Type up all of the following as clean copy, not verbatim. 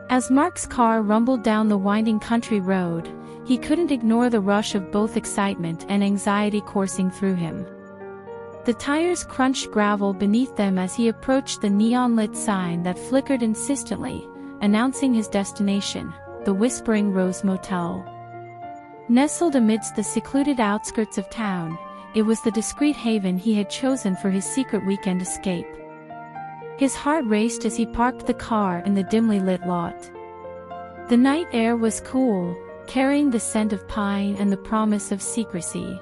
As Mark's car rumbled down the winding country road, he couldn't ignore the rush of both excitement and anxiety coursing through him. The tires crunched gravel beneath them as he approached the neon-lit sign that flickered insistently, announcing his destination, the Whispering Rose Motel. Nestled amidst the secluded outskirts of town, it was the discreet haven he had chosen for his secret weekend escape. His heart raced as he parked the car in the dimly lit lot. The night air was cool, carrying the scent of pine and the promise of secrecy.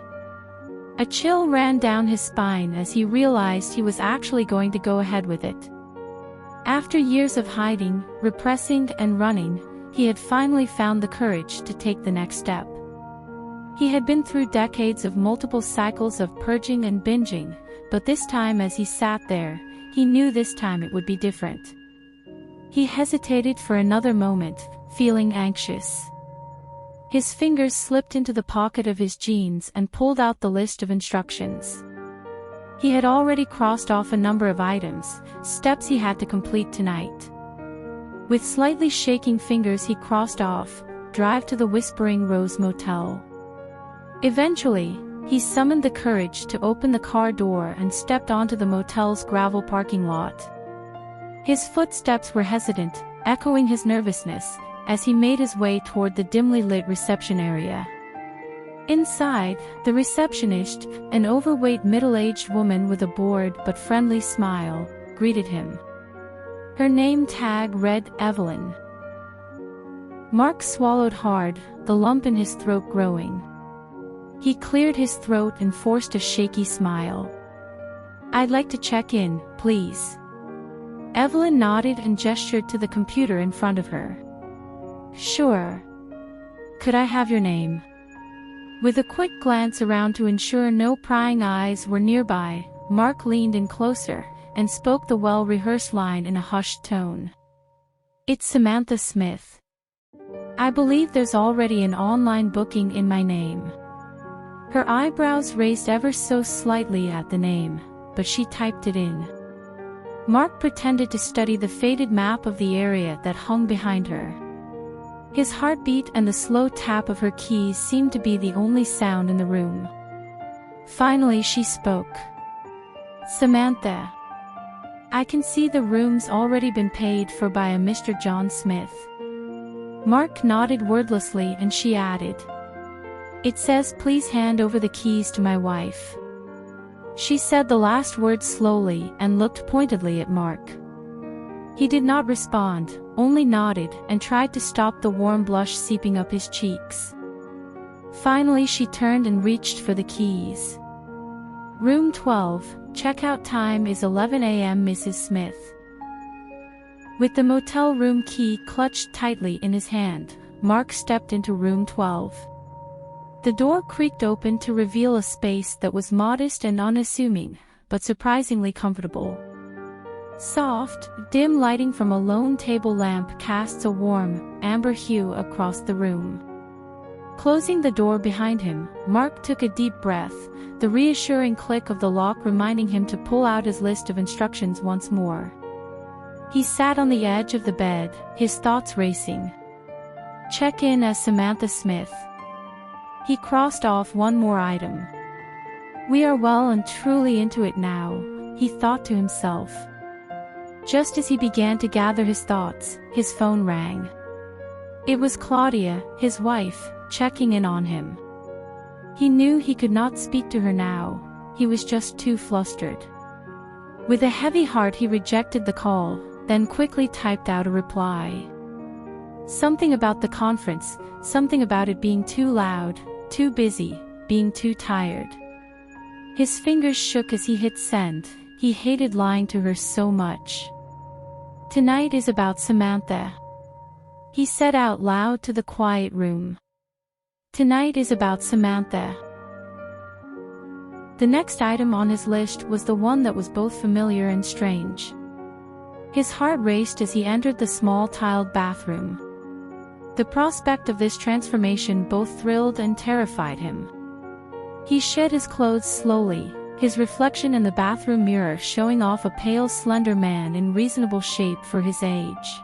A chill ran down his spine as he realized he was actually going to go ahead with it. After years of hiding, repressing, and running, he had finally found the courage to take the next step. He had been through decades of multiple cycles of purging and binging, but this time as he sat there, he knew this time it would be different. He hesitated for another moment, feeling anxious. His fingers slipped into the pocket of his jeans and pulled out the list of instructions. He had already crossed off a number of items, steps he had to complete tonight. With slightly shaking fingers he crossed off, drive to the Whispering Rose Motel. Eventually, he summoned the courage to open the car door and stepped onto the motel's gravel parking lot. His footsteps were hesitant, echoing his nervousness, as he made his way toward the dimly lit reception area. Inside, the receptionist, an overweight middle-aged woman with a bored but friendly smile, greeted him. Her name tag read Evelyn. Mark swallowed hard, the lump in his throat growing. He cleared his throat and forced a shaky smile. "I'd like to check in, please." Evelyn nodded and gestured to the computer in front of her. "Sure. Could I have your name?" With a quick glance around to ensure no prying eyes were nearby, Mark leaned in closer, and spoke the well-rehearsed line in a hushed tone. "It's Samantha Smith. I believe there's already an online booking in my name." Her eyebrows raised ever so slightly at the name, but she typed it in. Mark pretended to study the faded map of the area that hung behind her. His heartbeat and the slow tap of her keys seemed to be the only sound in the room. Finally she spoke. "Samantha. I can see the room's already been paid for by a Mr. John Smith." Mark nodded wordlessly and she added, "It says please hand over the keys to my wife." She said the last word slowly and looked pointedly at Mark. He did not respond, only nodded and tried to stop the warm blush seeping up his cheeks. Finally she turned and reached for the keys. "Room 12, checkout time is 11 a.m. Mrs. Smith." With the motel room key clutched tightly in his hand, Mark stepped into room 12. The door creaked open to reveal a space that was modest and unassuming, but surprisingly comfortable. Soft, dim lighting from a lone table lamp casts a warm, amber hue across the room. Closing the door behind him, Mark took a deep breath, the reassuring click of the lock reminding him to pull out his list of instructions once more. He sat on the edge of the bed, his thoughts racing. Check in as Samantha Smith. He crossed off one more item. We are well and truly into it now, he thought to himself. Just as he began to gather his thoughts, his phone rang. It was Claudia, his wife, checking in on him. He knew he could not speak to her now, he was just too flustered. With a heavy heart he rejected the call, then quickly typed out a reply. Something about the conference, something about it being too loud, too busy, being too tired. His fingers shook as he hit send, he hated lying to her so much. Tonight is about Samantha. He said out loud to the quiet room. Tonight is about Samantha. The next item on his list was the one that was both familiar and strange. His heart raced as he entered the small tiled bathroom. The prospect of this transformation both thrilled and terrified him. He shed his clothes slowly, his reflection in the bathroom mirror showing off a pale slender man in reasonable shape for his age.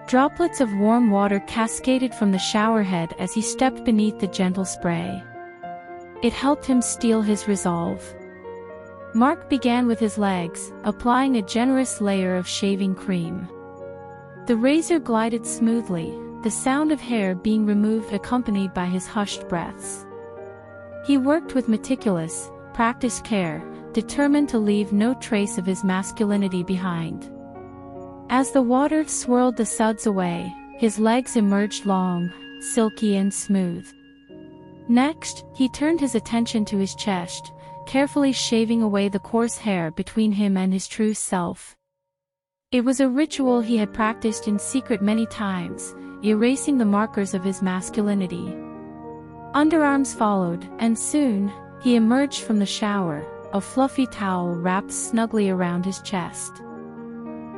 Droplets of warm water cascaded from the shower head as he stepped beneath the gentle spray. It helped him steel his resolve. Mark began with his legs, applying a generous layer of shaving cream. The razor glided smoothly, the sound of hair being removed accompanied by his hushed breaths. He worked with meticulous, practiced care, determined to leave no trace of his masculinity behind. As the water swirled the suds away, his legs emerged long, silky and smooth. Next, he turned his attention to his chest, carefully shaving away the coarse hair between him and his true self. It was a ritual he had practiced in secret many times, erasing the markers of his masculinity. Underarms followed, and soon, he emerged from the shower, a fluffy towel wrapped snugly around his chest.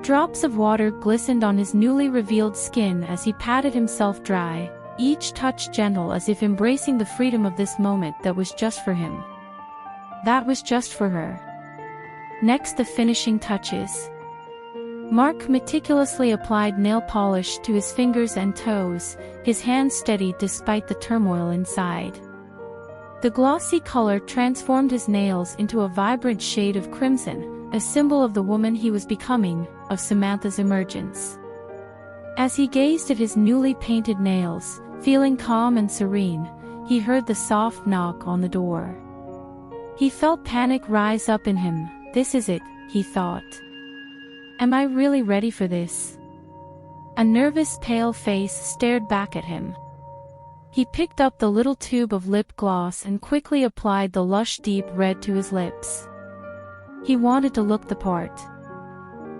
Drops of water glistened on his newly revealed skin as he patted himself dry, each touch gentle as if embracing the freedom of this moment that was just for him. That was just for her. Next, the finishing touches. Mark meticulously applied nail polish to his fingers and toes, his hands steady despite the turmoil inside. The glossy color transformed his nails into a vibrant shade of crimson, a symbol of the woman he was becoming, of Samantha's emergence. As he gazed at his newly painted nails, feeling calm and serene, he heard the soft knock on the door. He felt panic rise up in him. This is it, he thought. Am I really ready for this? A nervous pale face stared back at him. He picked up the little tube of lip gloss and quickly applied the lush deep red to his lips. He wanted to look the part.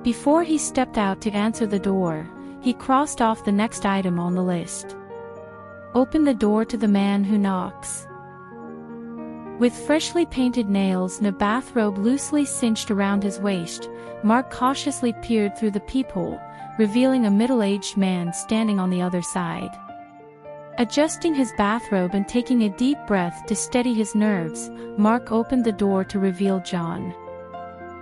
Before he stepped out to answer the door, he crossed off the next item on the list. Open the door to the man who knocks. With freshly painted nails and a bathrobe loosely cinched around his waist, Mark cautiously peered through the peephole, revealing a middle-aged man standing on the other side. Adjusting his bathrobe and taking a deep breath to steady his nerves, Mark opened the door to reveal John.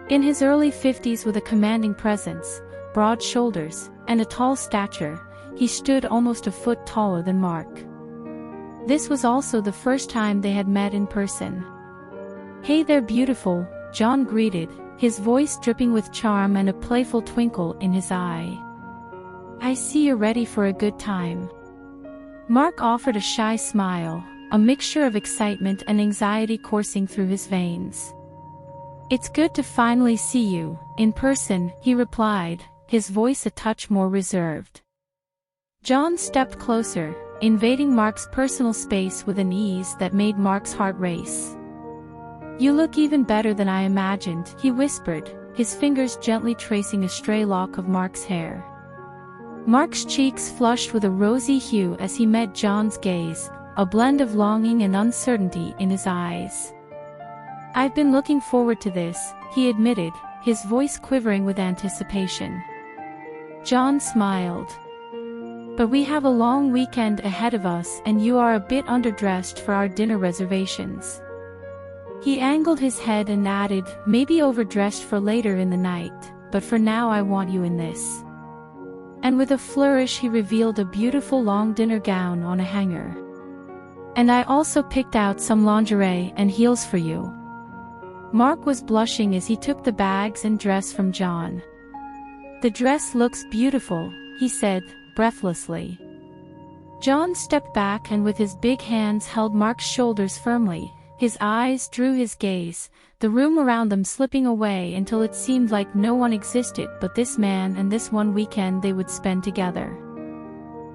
In his early 50s with a commanding presence, broad shoulders, and a tall stature, he stood almost a foot taller than Mark. This was also the first time they had met in person. "Hey there, beautiful," John greeted, his voice dripping with charm and a playful twinkle in his eye. "I see you're ready for a good time." Mark offered a shy smile, a mixture of excitement and anxiety coursing through his veins. "It's good to finally see you, in person," he replied, his voice a touch more reserved. John stepped closer, invading Mark's personal space with an ease that made Mark's heart race. "You look even better than I imagined," he whispered, his fingers gently tracing a stray lock of Mark's hair. Mark's cheeks flushed with a rosy hue as he met John's gaze, a blend of longing and uncertainty in his eyes. "I've been looking forward to this," he admitted, his voice quivering with anticipation. John smiled. "But we have a long weekend ahead of us and you are a bit underdressed for our dinner reservations." He angled his head and added, "Maybe overdressed for later in the night, but for now I want you in this." And with a flourish he revealed a beautiful long dinner gown on a hanger. "And I also picked out some lingerie and heels for you." Mark was blushing as he took the bags and dress from John. "The dress looks beautiful," he said, breathlessly. John stepped back and with his big hands held Mark's shoulders firmly, his eyes drew his gaze, the room around them slipping away until it seemed like no one existed but this man and this one weekend they would spend together.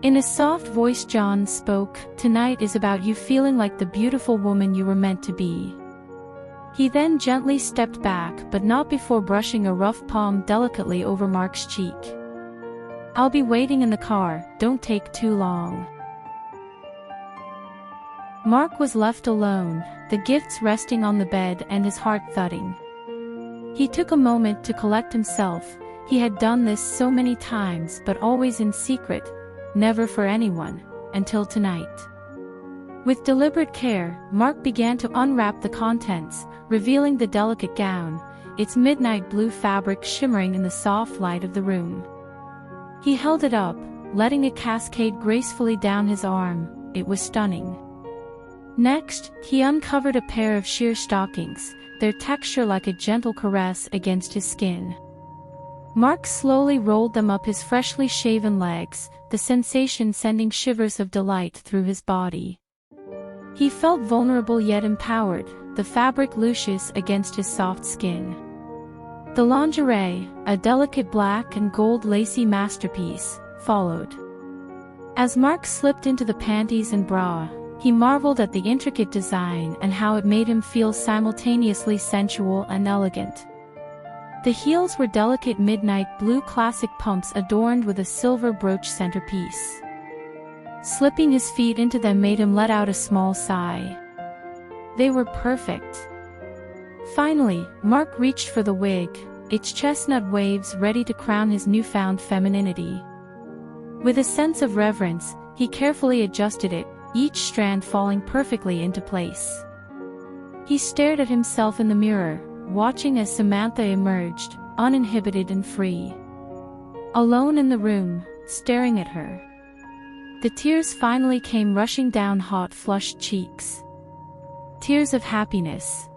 In a soft voice John spoke, "Tonight is about you feeling like the beautiful woman you were meant to be." He then gently stepped back but not before brushing a rough palm delicately over Mark's cheek. "I'll be waiting in the car, don't take too long." Mark was left alone, the gifts resting on the bed and his heart thudding. He took a moment to collect himself. He had done this so many times but always in secret, never for anyone, until tonight. With deliberate care, Mark began to unwrap the contents, revealing the delicate gown, its midnight blue fabric shimmering in the soft light of the room. He held it up, letting it cascade gracefully down his arm. It was stunning. Next, he uncovered a pair of sheer stockings, their texture like a gentle caress against his skin. Mark slowly rolled them up his freshly shaven legs, the sensation sending shivers of delight through his body. He felt vulnerable yet empowered, the fabric luscious against his soft skin. The lingerie, a delicate black and gold lacy masterpiece, followed. As Mark slipped into the panties and bra, he marveled at the intricate design and how it made him feel simultaneously sensual and elegant. The heels were delicate midnight blue classic pumps adorned with a silver brooch centerpiece. Slipping his feet into them made him let out a small sigh. They were perfect. Finally, Mark reached for the wig, its chestnut waves ready to crown his newfound femininity. With a sense of reverence, he carefully adjusted it, each strand falling perfectly into place. He stared at himself in the mirror, watching as Samantha emerged, uninhibited and free. Alone in the room, staring at her. The tears finally came rushing down hot flushed cheeks. Tears of happiness.